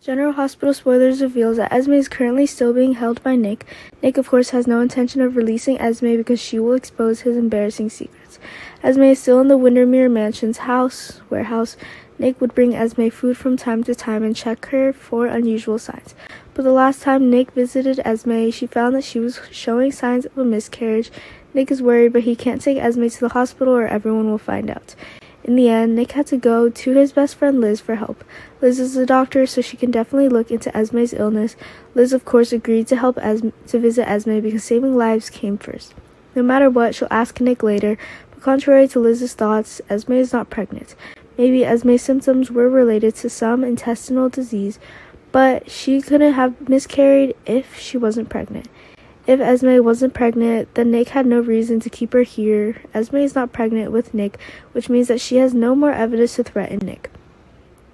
General Hospital spoilers reveals that Esme is currently still being held by Nick. Nick, of course, has no intention of releasing Esme because she will expose his embarrassing secrets. Esme is still in the Windermere Mansion's warehouse. Nick would bring Esme food from time to time and check her for unusual signs. But the last time Nick visited Esme, she found that she was showing signs of a miscarriage. Nick is worried, but he can't take Esme to the hospital or everyone will find out. In the end, Nick had to go to his best friend Liz for help. Liz is a doctor, so she can definitely look into Esme's illness. Liz, of course, agreed to help to visit Esme because saving lives came first. No matter what, she'll ask Nick later, but contrary to Liz's thoughts, Esme is not pregnant. Maybe Esme's symptoms were related to some intestinal disease, but she couldn't have miscarried if she wasn't pregnant. If Esme wasn't pregnant, then Nick had no reason to keep her here. Esme is not pregnant with Nick, which means that she has no more evidence to threaten Nick.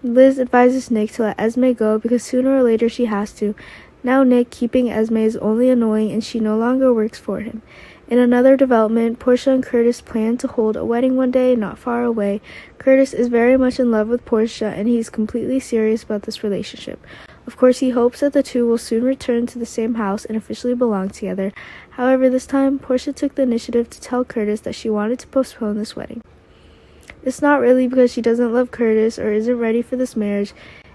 Liz advises Nick to let Esme go because sooner or later she has to. Now Nick keeping Esme is only annoying and she no longer works for him. In another development, Portia and Curtis plan to hold a wedding one day not far away. Curtis is very much in love with Portia and he's completely serious about this relationship. Of course, he hopes that the two will soon return to the same house and officially belong together. However, this time, Portia took the initiative to tell Curtis that she wanted to postpone this wedding. It's not really because she doesn't love Curtis or isn't ready for this marriage.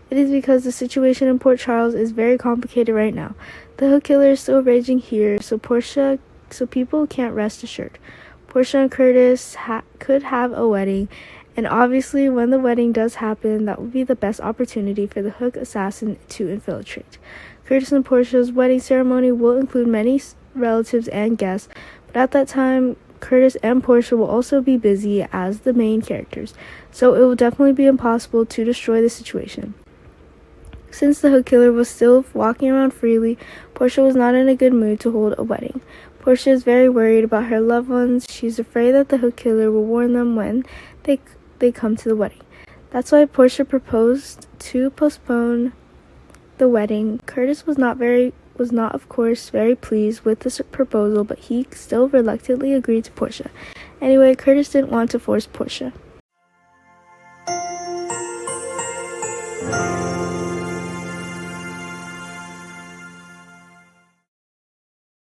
It is because the situation in Port Charles is very complicated right now. The hook killer is still raging here, so people can't rest assured. Portia and Curtis could have a wedding, and obviously when the wedding does happen, that would be the best opportunity for the hook assassin to infiltrate. Curtis and Portia's wedding ceremony will include many relatives and guests, but at that time, Curtis and Portia will also be busy as the main characters, so it will definitely be impossible to destroy the situation. Since the hook killer was still walking around freely, Portia was not in a good mood to hold a wedding. Portia is very worried about her loved ones. She's afraid that the hook killer will warn them when they come to the wedding. That's why Portia proposed to postpone the wedding. Curtis was not of course very pleased with this proposal, but he still reluctantly agreed to Portia. Anyway, Curtis didn't want to force Portia.